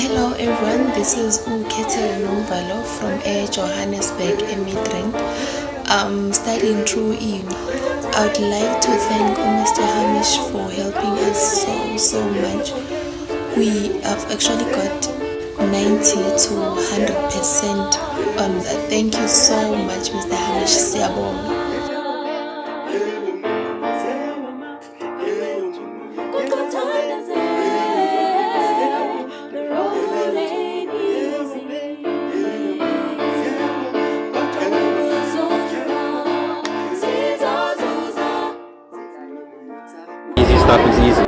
Hello everyone, this is Ukete Nombalo from Air Johannesburg, Midrand. I'm studying through E. I would like to thank Mr. Hamish for helping us so much. We have actually got 90 to 100% on that. Thank you so much, Mr. Hamish. Siyabonga. Easy stuff is easy.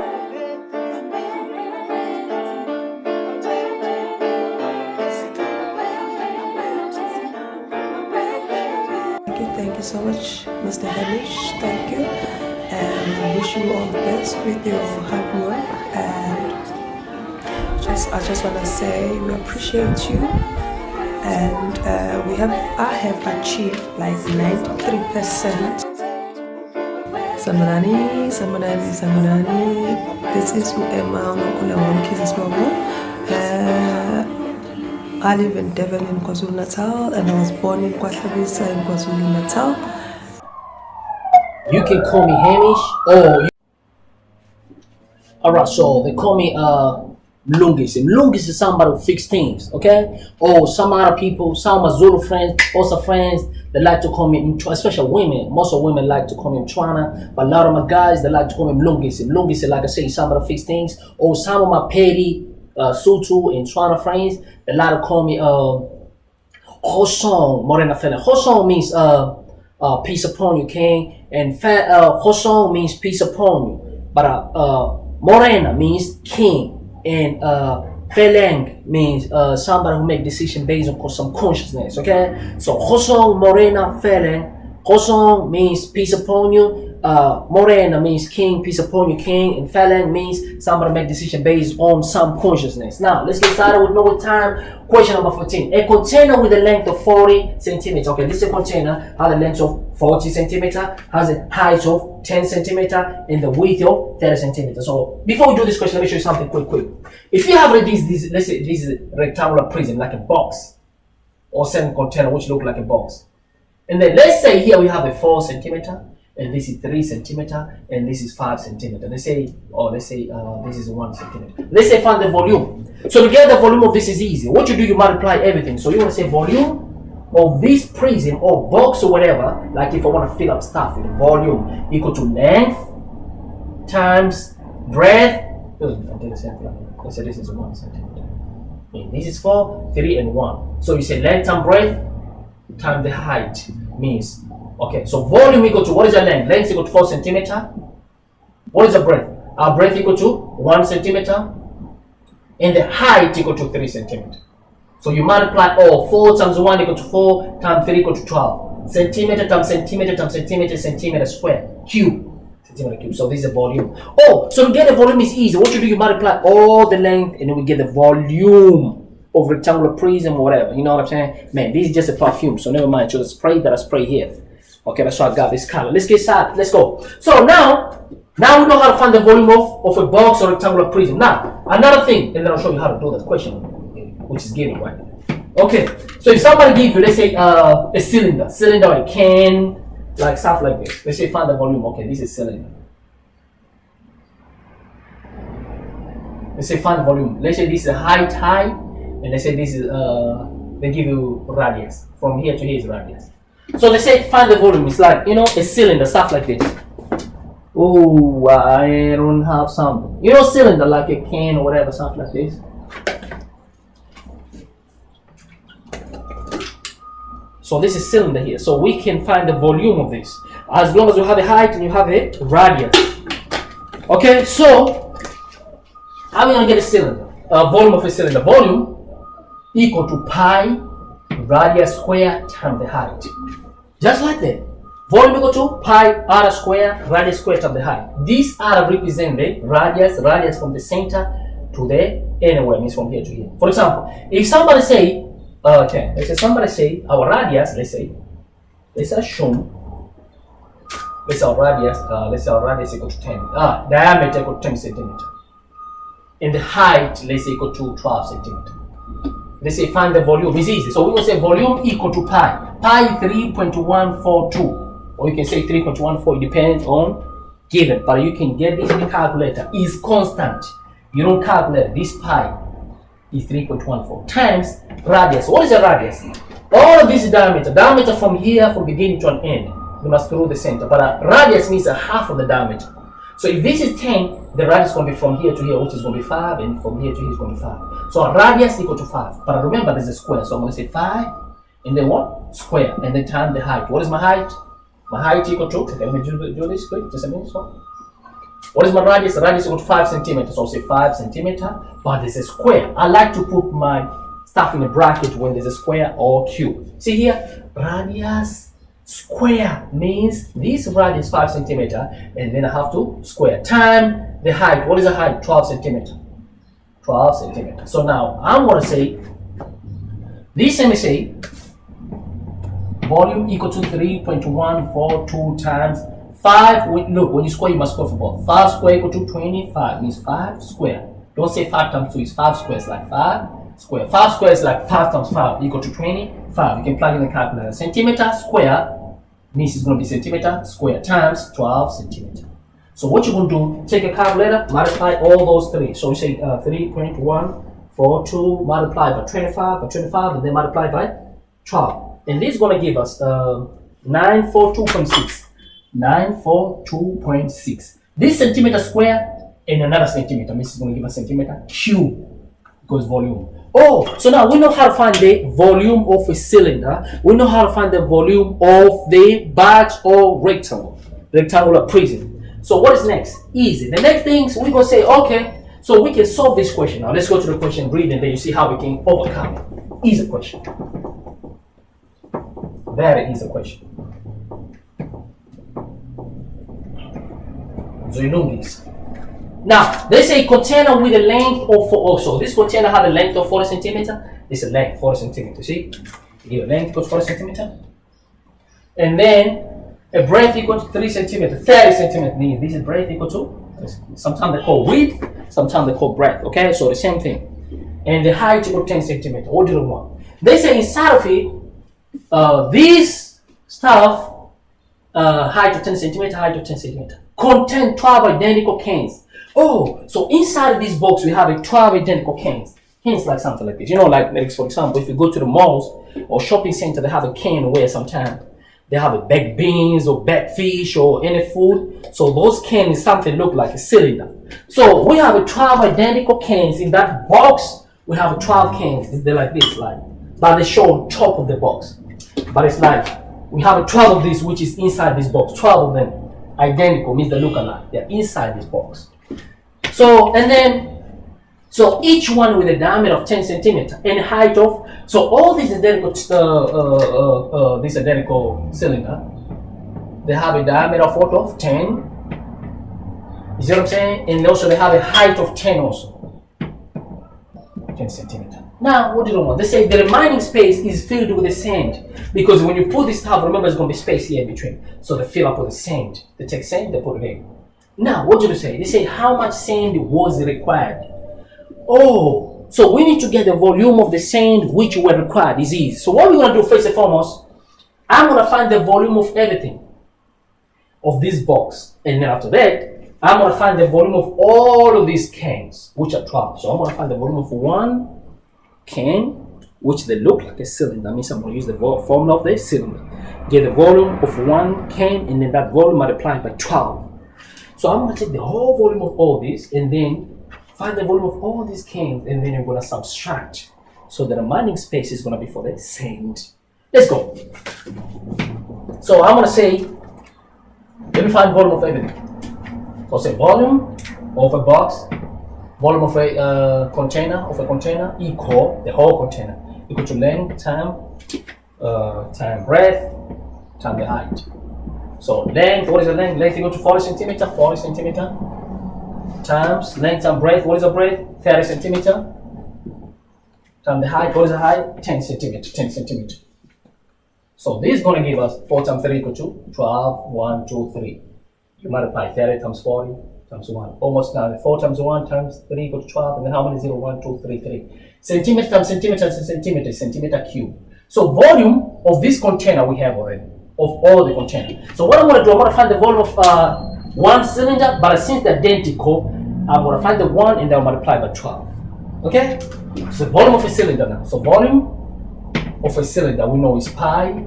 Thank you so much, Mr. Hamish. Thank you. And I wish you all the best with your hard work. And I just want to say we appreciate you. And I have achieved like 93%. Samanani. This is who Emma Kids I live in Devon in KwaZulu-Natal and I was born in KwaHlabisa in KwaZulu-Natal. You can call me Hamish or alright, so they call me Mlungisi. Mlungisi is somebody who fix things, okay? Or some other people, some of my Zulu friends, also friends, they like to call me, especially women. Most of women like to call me Mtwana, but a lot of my guys, they like to call me Mlungisi. Mlungisi, like I say, somebody who fix things. Or some of my petty Sutu and Mtwana friends, they like to call me Hosong Morena Fela. Hosong means peace upon you, king. And Hosong means peace upon you. But Morena means king. And Feleng means somebody who make decision based on some consciousness, okay? So Hosong, Morena, Feleng. Hosong means peace upon you. Morena means king, peace upon you, king. And Feleng means somebody make decision based on some consciousness. Now, let's get started with no time. Question number 14. A container with a length of 40 centimeters. Okay, this is a container has a length of 40 centimeter, has a height of 10 centimeter, and the width of 30 centimeters. So before we do this question, let me show you something quick. If you have this, let's say this is a rectangular prism, like a box, or same container which look like a box. And then let's say here we have a 4 centimeter, and this is 3 centimeter, and this is 5 centimeter. Let's say this is 1 centimeter. Let's say find the volume. So to get the volume of this is easy. What you do, you multiply everything. So you want to say volume of this prism or box or whatever, like if I want to fill up stuff with volume equal to length times breadth. Let's say this is 1 centimeter. And this is 4, 3, and 1. So you say length times breadth times the height means, okay, so volume equal to, what is the length? Length equal to 4 centimeter. What is the breadth? Our breadth equal to 1 centimeter. And the height equal to 3 centimeter. So you multiply all. 4 times 1 equal to 4 times 3 equal to 12. Centimeter times centimeter times centimeter, centimeter square. Cube. Centimeter cube. So this is the volume. Oh, so to get the volume is easy. What you do, you multiply all the length and then we get the volume of rectangular prism or whatever. You know what I'm saying? Man, this is just a perfume. So never mind. So the spray that I spray here. Okay, that's why I got this color. Let's get started. Let's go. So now we know how to find the volume of a box or rectangular prism. Now, another thing, and then I'll show you how to do that question, which is given right. Okay, so if somebody gives you, let's say a cylinder or a can, like stuff like this. Let's say find the volume. Okay, this is cylinder. Let's say find the volume. Let's say this is height, and let's say this is they give you radius. From here to here is radius. So let's say find the volume. It's like, you know, a cylinder, stuff like this. Oh, I don't have something. You know, cylinder like a can or whatever, something like this. So this is cylinder here. So we can find the volume of this as long as you have a height and you have a radius. Okay, so how are we gonna get a cylinder? Volume of a cylinder. Volume equal to pi radius square times the height. Just like that. Volume equal to pi r square radius square times the height. These r represent the radius from the center to the anywhere, means from here to here. For example, if somebody say, let's say our radius, let's assume our radius equal to 10. Diameter equal to 10 centimeter. and the height, let's say, equal to 12 centimeter. Let's say find the volume. It's easy. So we're going to say volume equal to pi. Pi 3.142. Or you can say 3.14. It depends on given. But you can get this in the calculator. Is constant. You don't calculate. This pi is 3.14 times radius. What is the radius? All of this is diameter. Diameter from here, from beginning to an end. You must through the center. But a radius means a half of the diameter. So if this is 10, the radius is going to be from here to here, which is going to be 5, and from here to here is going to be 5. So a radius equal to 5. But remember, there's a square. So I'm going to say 5, and then what? Square. And then times the height. What is my height? My height equal to, let me do this quick, just a minute. So. What is my radius? The radius equal to 5 centimeters. So I'll say 5 centimeter, but there's a square. I like to put my stuff in a bracket when there's a square or cube. See here, radius square means this radius 5 centimeter, and then I have to square time the height. What is the height? 12 centimeter. 12 centimeter. So now I'm going to say this. Let me say volume equal to 3.142 times 5. Look, when you square, you must square for both. 5 square equal to 25 means 5 square. Don't say 5 times 2 is 5 squares, like 5 square. 5 square is like 5 times 5 equal to 25. You can plug in the calculator. Centimeter square means it's going to be centimeter square times 12 centimeter. So what you're going to do, take a calculator, multiply all those three. So you say 3.142 multiplied by 25, and then multiply by 12. And this is going to give us 942.6. 942.6. This centimeter square and another centimeter means it's going to give us centimeter cube because volume. Oh, so now we know how to find the volume of a cylinder. We know how to find the volume of the box or rectangular prism. So what is next? Easy. The next thing we're going to say, okay, so we can solve this question. Now let's go to the question, read, and then you see how we can overcome it. Easy question. Very easy question. So you know this. Now, they say container with a length of 4. So this container has a length of 40 centimeter. This is a length 40 centimeter. See, you give a length equals 40 centimeter, and then a breadth equal to 3 centimeter. 30 centimeter means this is breadth equal to. Sometimes they call width, sometimes they call breadth. Okay, so the same thing. And the height equal to 10 centimeter. What do you want? They say inside of it, this stuff, height of 10 centimeter, height of 10 centimeter, contain 12 identical cans. Oh, so inside of this box we have 12 identical cans. Cans like something like this. You know, like for example, if you go to the malls or shopping center, they have a can where sometimes they have a baked beans or baked fish or any food. So those cans something look like a cylinder. So we have 12 identical cans in that box. We have 12 cans. They're like this, like, but they show on top of the box. But it's like we have 12 of these, which is inside this box. 12 of them identical means they look alike. They're inside this box. So, and then, so each one with a diameter of 10 centimeter and height of, so all these identical, this identical cylinder, they have a diameter of what of 10. You see what I'm saying? And also they have a height of 10 also. 10 centimeter. Now, what do you want? They say the remaining space is filled with the sand. Because when you put this stuff, remember there's going to be space here in between. So they fill up with the sand. They take sand, they put it in. Now, what do you say? They say how much sand was required. Oh, so we need to get the volume of the sand which were required. Is easy. So what we're going to do first and foremost, I'm going to find the volume of everything of this box. And then after that, I'm going to find the volume of all of these cans, which are 12. So I'm going to find the volume of one can, which they look like a cylinder. That means I'm going to use the formula of the cylinder. Get the volume of one can, and then that volume multiplied by 12. So I'm going to take the whole volume of all this, and then find the volume of all these cans, and then I'm going to subtract. So the remaining space is going to be for the sand. Let's go. So I'm going to say, let me find volume of everything. So I'll say volume of a box, volume of a container equal the whole container equal to length time breadth time the height. So length, what is the length? Length equal to 40 centimeter times length times breadth. What is the breadth? 30 centimeter times the height. What is the height? 10 centimeter. So this is going to give us 4 times 3 equal to 12. 1, 2, 3. You multiply 30 times 40. times 1. Almost now. 4 times 1 times 3 equal to 12. And then how many 0? 1, 2, 3, 3. Centimeter times centimeter times centimeter is centimeter cube. So volume of this container we have already, of all the container. So what I'm going to do, I'm going to find the volume of one cylinder, but since they're identical, I'm going to find the 1 and then I'll multiply by 12. Okay? So volume of a cylinder now. So volume of a cylinder we know is pi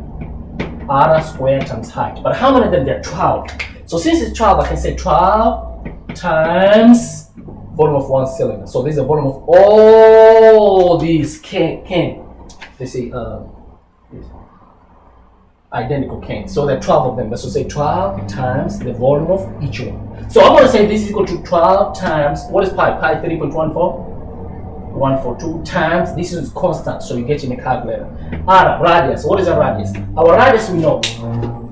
r squared times height. But how many of them? There are 12. So since it's 12, I can say 12 times volume of one cylinder. So this is the volume of all these identical cans. So there are 12 of them. Let's say 12 times the volume of each one. So I'm going to say this is equal to 12 times, what is pi? Pi 3.14? 142 times, this is constant, so you get in a calculator. R, radius. What is a radius? Our radius we know.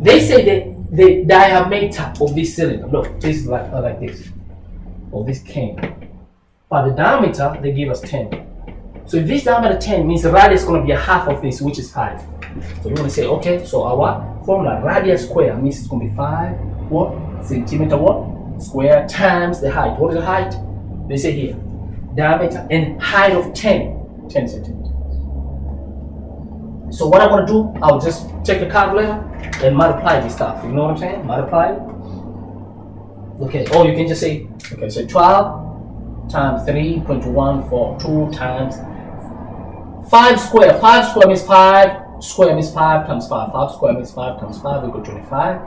They say the diameter of this cylinder. Look, this is like this. Of this can. But the diameter, they give us 10. So if this diameter 10 means the radius is going to be a half of this, which is 5. So we're going to say, okay, so our formula, radius square, means it's going to be 5, what? Centimeter, what? Square times the height. What is the height? They say here, diameter and height of 10 centimeters. So what I'm going to do, I'll just take the calculator and multiply this stuff. You know what I'm saying? Multiply. Okay, or you can just say, okay, so 12 times 3.142 times 5 square. 5 square means 5 square means 5 times 5. 5 square means 5 times 5 equal to 25.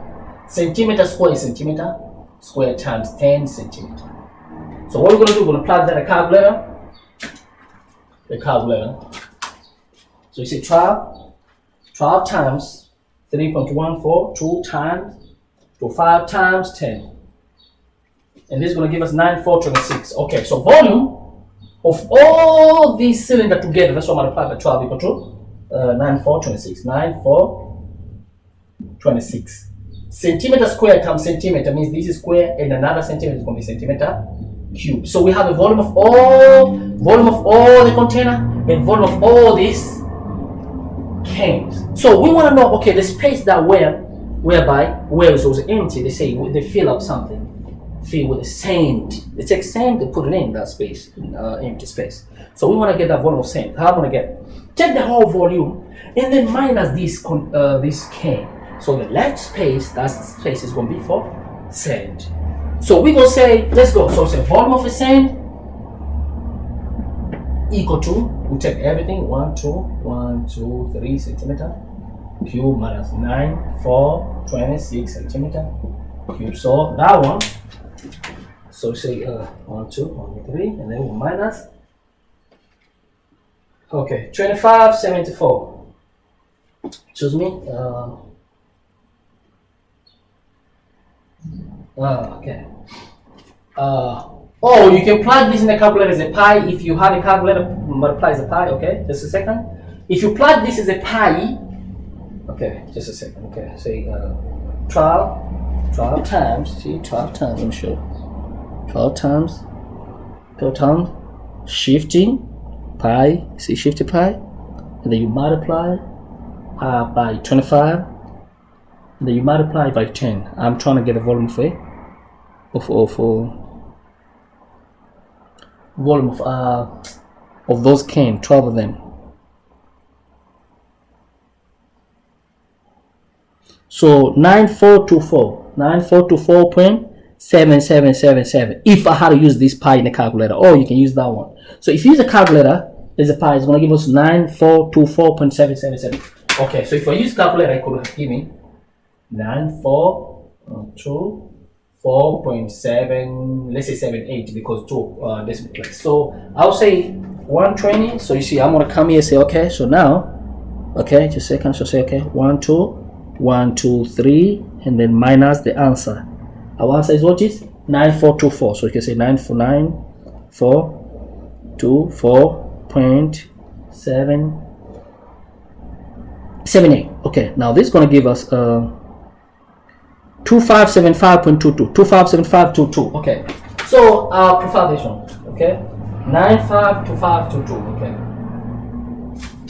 Centimeter square is centimeter square times 10 centimeter. So what we're going to do, we're going to plug that in the calculator. So you see 12 times 3.142 times to 5 times 10. And this is going to give us 9,426. Okay, so volume of all these cylinders together, that's what multiplied by 12 equal to 9,426. 9,426. Centimeter square times centimeter means this is square and another centimeter is going to be centimeter cube. So we have a volume of all the container and volume of all these cans. So we want to know, okay, the space that whereby it was empty, they say they fill up something. Fill with sand. They take sand, they put it in that space, empty space. So we want to get that volume of sand. How am I going to get it? Take the whole volume and then minus this can. So the left space, that space is going to be for sand. So we're going to say, let's go. So it's a volume of a sand equal to, we take everything, 1, 2, 3 centimeter cube minus 9,426 centimeter cube. So that one, so say 1, 2, 1, 3, and then we minus, okay, 2574. Excuse me. Okay. Oh, you can plug this in the calculator as a pi. If you have a calculator, multiply the pi. Okay, just a second. If you plug this as a pi, okay, just a second. Okay, say 12 times. See, 12 times. Let me show. 12 times. Shifting pi. See, shifted pi, and then you multiply by 25. And then you multiply by 10. I'm trying to get a volume of those cans, 12 of them. So 9424.7777. If I had to use this pi in the calculator, or you can use that one. So if you use a calculator, there's a pi, it's going to give us 9424.777. Okay, so if I use calculator, I could give me 9,424.7, let's say 78 because 2 decimal place. So I'll say 120. So you see, I'm gonna come here and say, okay, so now, okay, just a second. So say, okay, 1, 2, 1, 2, 3, and then minus the answer. Our answer is what is 9424. So you can say 9,424.778. Okay, now this is gonna give us 2575.22. 257522. Okay, so I prefer this one. Okay, 952522. Okay,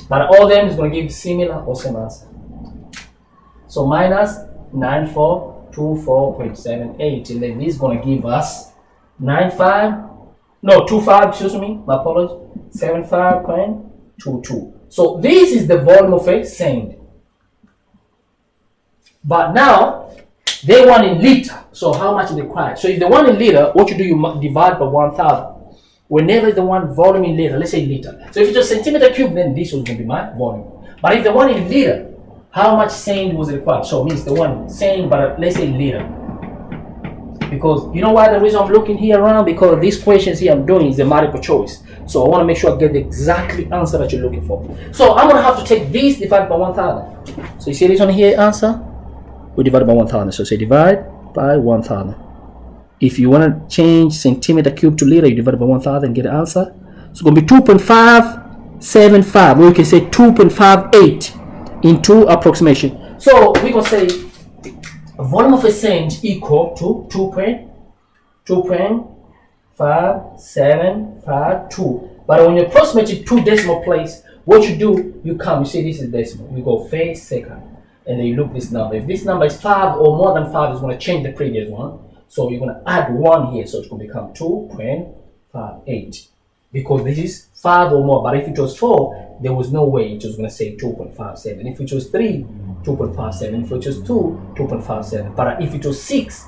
but all them is going to give similar or same answer. So minus 9424.78, and then this is going to give us 25, excuse me, my apologies, 75.22. So this is the volume of a sand. But now, they want in liter. So how much is required? So if they want in liter, what you do, you divide by 1,000. Whenever they want volume in liter, let's say liter. So if it's a centimeter cube, then this will be my volume. But if they want in liter, how much sand was required? So it means the one sand, but let's say liter. Because you know why the reason I'm looking here around? Because these questions here I'm doing is a multiple choice. So I want to make sure I get the exactly answer that you're looking for. So I'm going to have to take this divided by 1,000. So you see this one here, answer? We divide by 1,000. So say divide by 1,000. If you want to change centimeter cube to liter, you divide by 1,000 and get the answer. So it's going to be 2.575, or you can say 2.58 into approximation. So we're going to say volume of a sand equal to 2.5752. But when you approximate it 2 decimal place, what you do, you come, you see this is decimal. You go first, second, and then you look this number. If this number is 5 or more than 5, it's going to change the previous one. So you're going to add 1 here, so it's going to become 2.58. Because this is 5 or more, but if it was 4, there was no way it was going to say 2.57. If it was 3, 2.57. If it was 2, 2.57. But if it was 6,